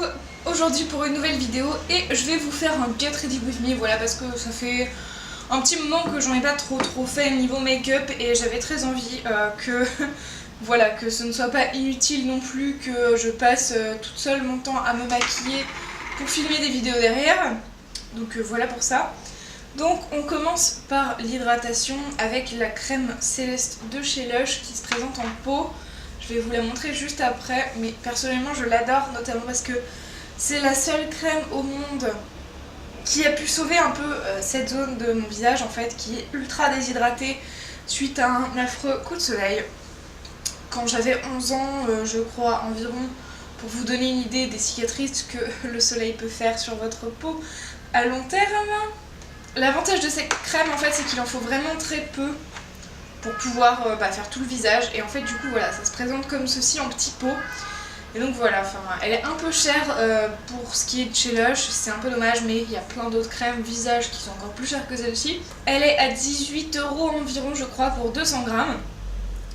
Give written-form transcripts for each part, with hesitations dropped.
retrouve aujourd'hui pour une nouvelle vidéo et je vais vous faire un get ready with me, voilà, parce que ça fait un petit moment que j'en ai pas trop fait niveau make-up et j'avais très envie que voilà, que ce ne soit pas inutile non plus que je passe toute seule mon temps à me maquiller pour filmer des vidéos derrière. Donc voilà pour ça. Donc on commence par l'hydratation avec la crème Céleste de chez Lush qui se présente en pot. Je vais vous la montrer juste après, mais personnellement je l'adore, notamment parce que c'est la seule crème au monde qui a pu sauver un peu cette zone de mon visage en fait, qui est ultra déshydratée suite à un affreux coup de soleil. Quand j'avais 11 ans, je crois environ, pour vous donner une idée des cicatrices que le soleil peut faire sur votre peau à long terme. L'avantage de cette crème en fait, c'est qu'il en faut vraiment très peu pour pouvoir faire tout le visage, et en fait du coup voilà, ça se présente comme ceci en petit pot. Et donc voilà, elle est un peu chère pour ce qui est de chez Lush, c'est un peu dommage, mais il y a plein d'autres crèmes visage qui sont encore plus chères que celle-ci. Elle est à 18 € environ je crois pour 200 grammes.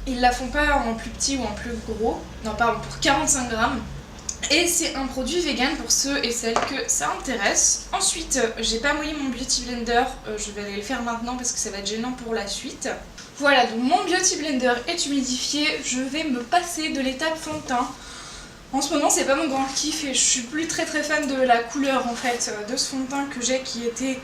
Ils la font pas en plus petit ou en plus gros, non pardon, pour 45 grammes. Et c'est un produit vegan pour ceux et celles que ça intéresse. Ensuite, j'ai pas mouillé mon Beauty Blender, je vais aller le faire maintenant parce que ça va être gênant pour la suite. Voilà, donc mon Beauty Blender est humidifié, je vais me passer de l'étape fond de teint. En ce moment c'est pas mon grand kiff et je suis plus très fan de la couleur en fait de ce fond de teint que j'ai, qui était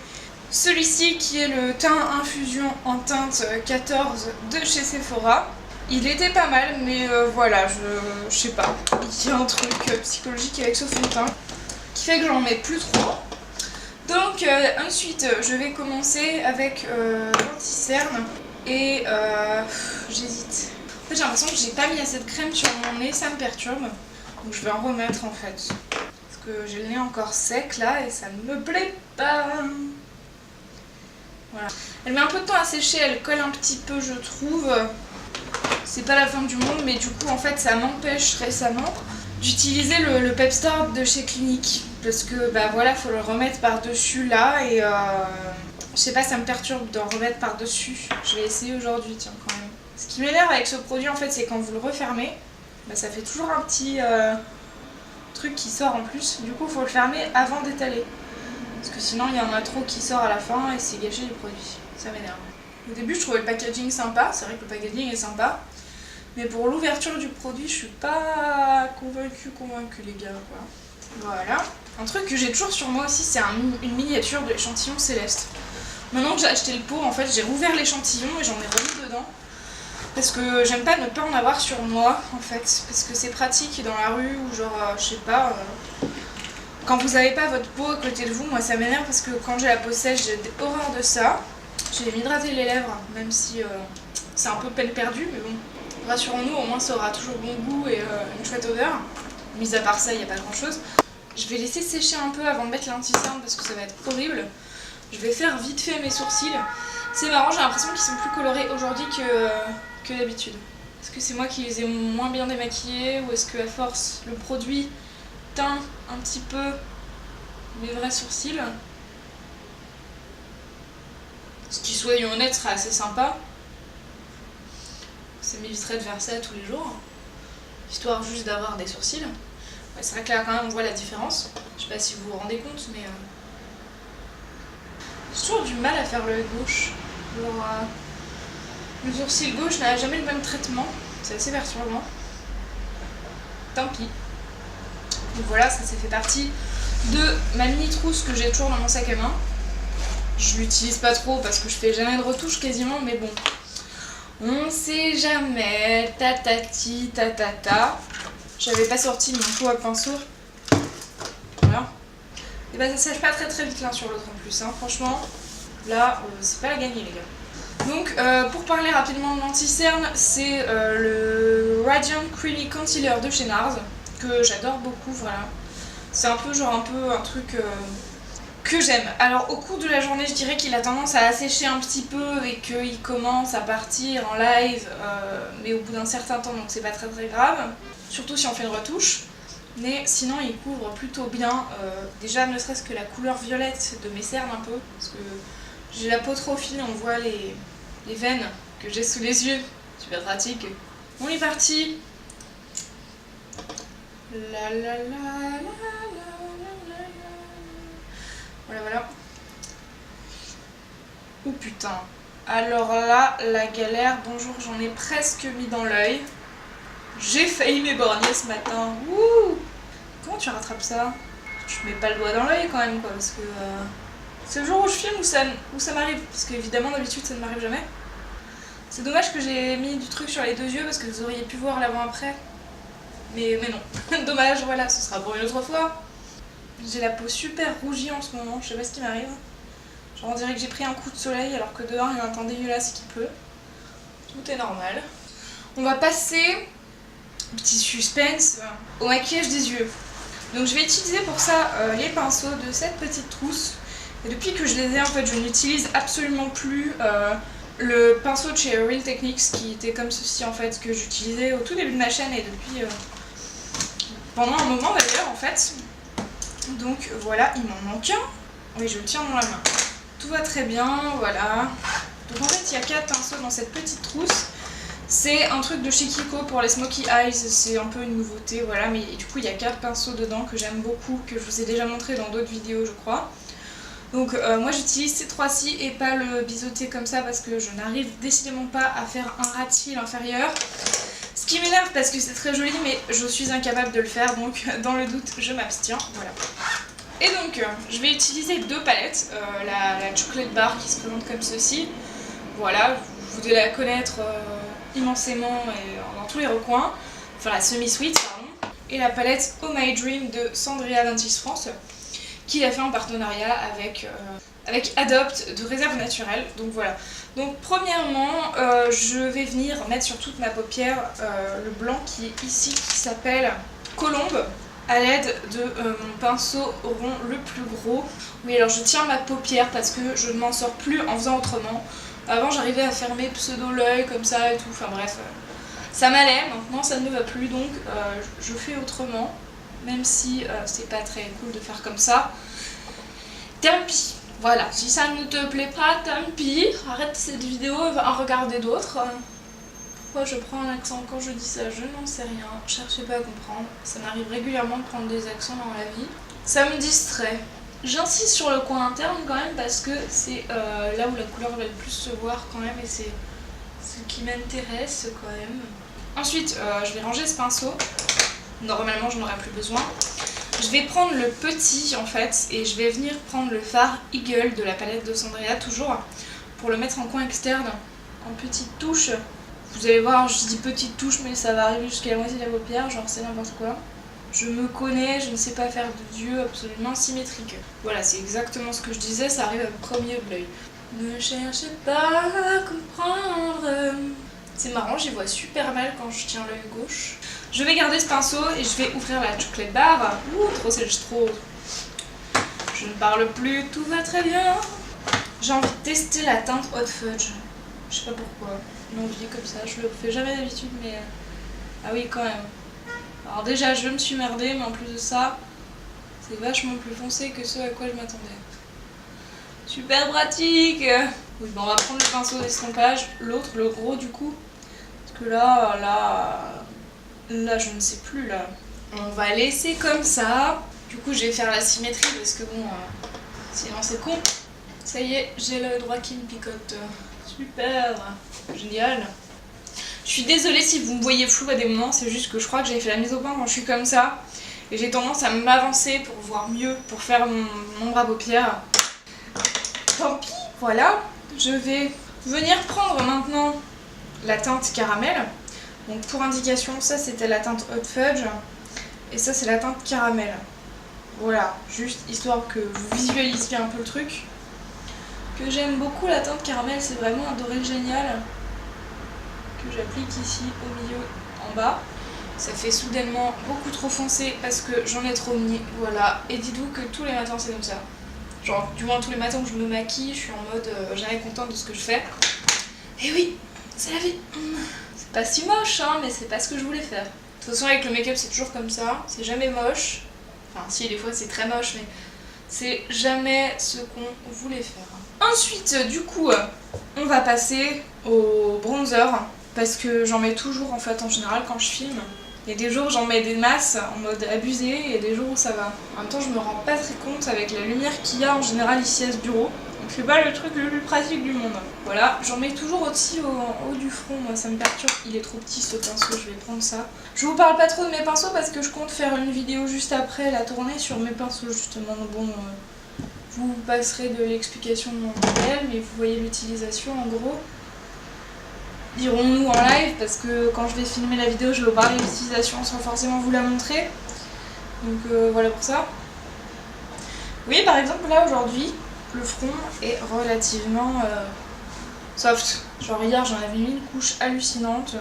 celui-ci, qui est le teint infusion en teinte 14 de chez Sephora. Il était pas mal, mais voilà, je sais pas, il y a un truc psychologique avec ce fond de teint qui fait que j'en mets plus trop. Donc ensuite je vais commencer avec l'anti-cerne et j'hésite. En fait j'ai l'impression que j'ai pas mis assez de crème sur mon nez, ça me perturbe. Donc je vais en remettre en fait. Parce que j'ai le nez encore sec là et ça ne me plaît pas. Voilà. Elle met un peu de temps à sécher, elle colle un petit peu je trouve. C'est pas la fin du monde, mais du coup en fait ça m'empêche récemment d'utiliser le Pep Start de chez Clinique. Parce que bah voilà, faut le remettre par dessus là et je sais pas, ça me perturbe d'en remettre par dessus. Je vais essayer aujourd'hui, tiens quand même. Ce qui m'énerve avec ce produit en fait, c'est quand vous le refermez, bah, ça fait toujours un petit truc qui sort en plus. Du coup faut le fermer avant d'étaler. Parce que sinon il y en a trop qui sort à la fin et c'est gâcher le produit. Ça m'énerve. Au début je trouvais le packaging sympa, c'est vrai que le packaging est sympa. Mais pour l'ouverture du produit, je suis pas convaincue les gars quoi. Voilà. Un truc que j'ai toujours sur moi aussi, c'est une miniature de l'échantillon Céleste. Maintenant que j'ai acheté le pot, en fait, j'ai rouvert l'échantillon et j'en ai remis dedans. Parce que j'aime pas ne pas en avoir sur moi, en fait. Parce que c'est pratique dans la rue ou genre, je sais pas, quand vous avez pas votre peau à côté de vous, moi ça m'énerve parce que quand j'ai la peau sèche, j'ai horreur de ça. Je vais m'hydrater les lèvres, même si c'est un peu peine perdue, mais bon. Rassurons-nous, au moins ça aura toujours bon goût et une chouette odeur. Mis à part ça, il n'y a pas grand chose. Je vais laisser sécher un peu avant de mettre l'anti-cerne parce que ça va être horrible. Je vais faire vite fait mes sourcils. C'est marrant, j'ai l'impression qu'ils sont plus colorés aujourd'hui que d'habitude. Est-ce que c'est moi qui les ai moins bien démaquillés ou est-ce que à force le produit teint un petit peu mes vrais sourcils? Ce qui, soyons honnêtes, sera assez sympa. Ça m'éviterait de faire ça tous les jours, histoire juste d'avoir des sourcils. Ouais, c'est vrai que là quand même on voit la différence. Je sais pas si vous vous rendez compte, mais j'ai toujours du mal à faire l'œil gauche. Alors, le sourcil gauche n'a jamais le même traitement, c'est assez perturbant. Tant pis. Donc voilà, ça fait partie de ma mini trousse que j'ai toujours dans mon sac à main. Je l'utilise pas trop parce que je fais jamais de retouches quasiment, mais bon. On sait jamais, tatati, tatata. J'avais pas sorti mon pot à pinceau. Voilà. Et bah ça sèche pas très vite l'un sur l'autre en plus, hein. Franchement, là, c'est pas la gagner les gars. Donc, pour parler rapidement de l'anti-cerne, c'est le Radiant Creamy Concealer de chez NARS, que j'adore beaucoup, voilà. C'est un peu genre un truc que j'aime. Alors au cours de la journée je dirais qu'il a tendance à assécher un petit peu et qu'il commence à partir en live mais au bout d'un certain temps, donc c'est pas très grave, surtout si on fait une retouche. Mais sinon il couvre plutôt bien, déjà ne serait-ce que la couleur violette de mes cernes un peu, parce que j'ai la peau trop fine, on voit les veines que j'ai sous les yeux, super pratique. On est parti. La la la la la. Oh putain. Alors là, la galère, bonjour, j'en ai presque mis dans l'œil. J'ai failli m'éborgner ce matin. Ouh. Comment tu rattrapes ça? Tu te mets pas le doigt dans l'œil quand même quoi, parce que c'est le jour où je filme où ça m'arrive, parce qu'évidemment d'habitude ça ne m'arrive jamais. C'est dommage que j'ai mis du truc sur les 2 yeux parce que vous auriez pu voir l'avant-après. Mais non, dommage, voilà, ce sera pour une autre fois. J'ai la peau super rougie en ce moment, je sais pas ce qui m'arrive. Genre on dirait que j'ai pris un coup de soleil alors que dehors il y a un temps dégueulasse qui pleut. Tout est normal. On va passer, petit suspense, au maquillage des yeux. Donc je vais utiliser pour ça les pinceaux de cette petite trousse. Et depuis que je les ai en fait je n'utilise absolument plus le pinceau de chez Real Techniques qui était comme ceci en fait, que j'utilisais au tout début de ma chaîne et depuis pendant un moment d'ailleurs en fait. Donc voilà, il m'en manque un. Oui, je le tiens dans la main. Tout va très bien, voilà. Donc en fait il y a 4 pinceaux dans cette petite trousse. C'est un truc de chez Kiko pour les Smoky Eyes, c'est un peu une nouveauté, voilà, mais du coup il y a 4 pinceaux dedans que j'aime beaucoup, que je vous ai déjà montré dans d'autres vidéos je crois. Donc moi j'utilise ces 3-ci et pas le biseauté comme ça parce que je n'arrive décidément pas à faire un ras de cils inférieur. Ce qui m'énerve parce que c'est très joli mais je suis incapable de le faire, donc dans le doute je m'abstiens, voilà. Et donc je vais utiliser 2 palettes, la Chocolate Bar qui se présente comme ceci, voilà, vous devez la connaître immensément et dans tous les recoins, enfin la semi-sweet pardon, et la palette Oh My Dream de Sandria Dentist France qui a fait en partenariat avec Adopt de Réserve Naturelle, donc voilà. Donc premièrement je vais venir mettre sur toute ma paupière le blanc qui est ici qui s'appelle Colombe à l'aide de mon pinceau rond le plus gros. Oui alors je tiens ma paupière parce que je ne m'en sors plus en faisant autrement. Avant j'arrivais à fermer pseudo l'œil comme ça et tout, enfin bref, ça m'allait, maintenant ça ne me va plus donc je fais autrement, même si c'est pas très cool de faire comme ça. Tant pis, voilà, si ça ne te plaît pas, tant pis, arrête cette vidéo et va en regarder d'autres. Pourquoi je prends un accent quand je dis ça, je n'en sais rien, cherchez pas à comprendre, ça m'arrive régulièrement de prendre des accents dans la vie. Ça me distrait. J'insiste sur le coin interne quand même parce que c'est là où la couleur va le plus se voir quand même et c'est ce qui m'intéresse quand même. Ensuite je vais ranger ce pinceau, normalement je n'en aurai plus besoin. Je vais prendre le petit en fait et je vais venir prendre le fard Eagle de la palette de Sandria toujours pour le mettre en coin externe en petite touche. Vous allez voir, je dis petite touche mais ça va arriver jusqu'à la moitié de la paupière, genre c'est n'importe quoi. Je me connais, je ne sais pas faire d'yeux absolument symétriques. Voilà, c'est exactement ce que je disais, ça arrive à premier de l'œil. Ne cherchez pas à comprendre. C'est marrant, j'y vois super mal quand je tiens l'œil gauche. Je vais garder ce pinceau et je vais ouvrir la Chocolate Bar. Ouh, trop. Je ne parle plus, tout va très bien. J'ai envie de tester la teinte Hot Fudge. Je sais pas pourquoi, une envie comme ça, je le fais jamais d'habitude mais... Ah oui quand même. Alors déjà je me suis merdée mais en plus de ça, c'est vachement plus foncé que ce à quoi je m'attendais. Super pratique. Oui bon on va prendre le pinceau d'estompage, l'autre, le gros du coup. Parce que là je ne sais plus là. On va laisser comme ça. Du coup je vais faire la symétrie parce que bon, sinon c'est con. Ça y est, j'ai l'œil droit qui me picote. Super, génial. Je suis désolée si vous me voyez flou à des moments, c'est juste que je crois que j'ai fait la mise au point quand je suis comme ça. Et j'ai tendance à m'avancer pour voir mieux, pour faire mon ombre à paupières. Tant pis, voilà. Je vais venir prendre maintenant la teinte caramel. Donc pour indication, ça c'était la teinte Hot Fudge. Et ça c'est la teinte caramel. Voilà, juste histoire que vous visualisiez un peu le truc. Que j'aime beaucoup la teinte caramel, c'est vraiment un doré génial. Que j'applique ici au milieu en bas. Ça fait soudainement beaucoup trop foncé parce que j'en ai trop mis, voilà. Et dites-vous que tous les matins c'est comme ça. Genre du moins tous les matins que je me maquille, je suis en mode jamais contente de ce que je fais. Et oui, c'est la vie. C'est pas si moche hein, mais c'est pas ce que je voulais faire. De toute façon avec le make-up c'est toujours comme ça, c'est jamais moche. Enfin si des fois c'est très moche mais c'est jamais ce qu'on voulait faire. Ensuite du coup on va passer au bronzer. Parce que j'en mets toujours en fait en général quand je filme. Il y a des jours où j'en mets des masses en mode abusé et des jours où ça va. En même temps je me rends pas très compte avec la lumière qu'il y a en général ici à ce bureau. Donc c'est pas le truc le plus pratique du monde. Voilà, j'en mets toujours au-dessus en haut du front, moi ça me perturbe. Il est trop petit ce pinceau, je vais prendre ça. Je vous parle pas trop de mes pinceaux parce que je compte faire une vidéo juste après la tournée sur mes pinceaux justement. Bon, je vous passerai de l'explication de mon modèle, mais vous voyez l'utilisation en gros. Dirons-nous en live, parce que quand je vais filmer la vidéo, je vais vous parler de l'utilisation sans forcément vous la montrer. Donc voilà pour ça. Vous voyez par exemple là aujourd'hui, le front est relativement soft. Genre hier j'en avais mis une couche hallucinante,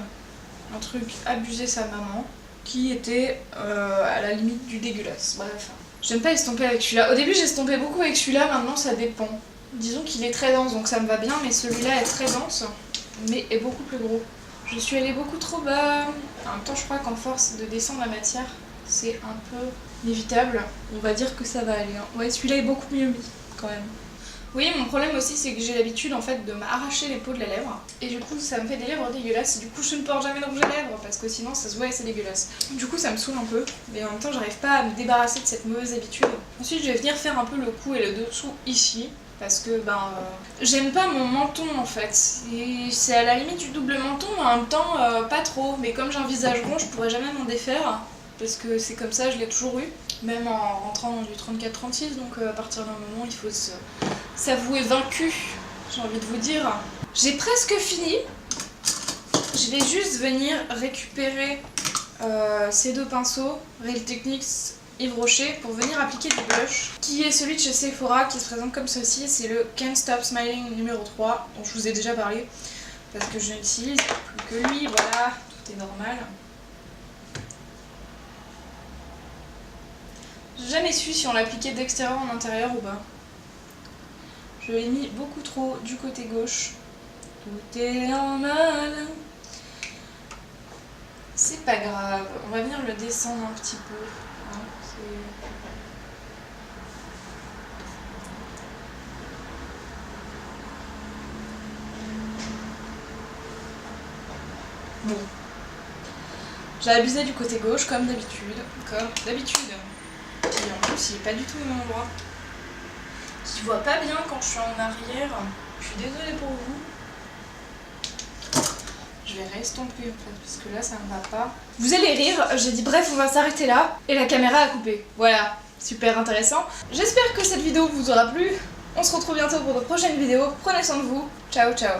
un truc abusé sa maman, qui était à la limite du dégueulasse. Bref. J'aime pas estomper avec celui-là. Au début j'estompais beaucoup avec celui-là, maintenant ça dépend. Disons qu'il est très dense donc ça me va bien, mais celui-là est très dense. Mais est beaucoup plus gros. Je suis allée beaucoup trop bas. En même temps, je crois qu'en force de descendre la matière, c'est un peu inévitable. On va dire que ça va aller. Hein. Ouais, celui-là est beaucoup mieux mis, quand même. Oui, mon problème aussi, c'est que j'ai l'habitude en fait de m'arracher les peaux de la lèvre. Et du coup, ça me fait des lèvres dégueulasses. Du coup, je ne porte jamais de rouge à lèvres parce que sinon, ça se voit et c'est dégueulasse. Du coup, ça me saoule un peu. Mais en même temps, j'arrive pas à me débarrasser de cette mauvaise habitude. Ensuite, je vais venir faire un peu le cou et le dessous ici. Parce que j'aime pas mon menton en fait, c'est à la limite du double menton mais en même temps pas trop, mais comme j'ai un visage rond je pourrais jamais m'en défaire parce que c'est comme ça, je l'ai toujours eu, même en rentrant dans du 34-36, donc à partir d'un moment il faut s'avouer vaincu, j'ai envie de vous dire. J'ai presque fini, je vais juste venir récupérer ces deux pinceaux, Real Techniques Yves Rocher, pour venir appliquer du blush qui est celui de chez Sephora qui se présente comme ceci. C'est le Can't Stop Smiling numéro 3 dont je vous ai déjà parlé parce que je n'utilise plus que lui. Voilà, tout est normal. J'ai jamais su si on l'appliquait d'extérieur en intérieur ou pas. Je l'ai mis beaucoup trop du côté gauche. Tout est normal. C'est pas grave, on va venir le descendre un petit peu. Bon. J'ai abusé du côté gauche comme d'habitude. Et en plus il est pas du tout au même endroit. Je vois pas bien quand je suis en arrière. Je suis désolée pour vous. Je vais restomper en fait, parce que là ça ne va pas. Vous allez rire, j'ai dit bref on va s'arrêter là, et la caméra a coupé. Voilà, super intéressant. J'espère que cette vidéo vous aura plu. On se retrouve bientôt pour de prochaines vidéos. Prenez soin de vous. Ciao ciao.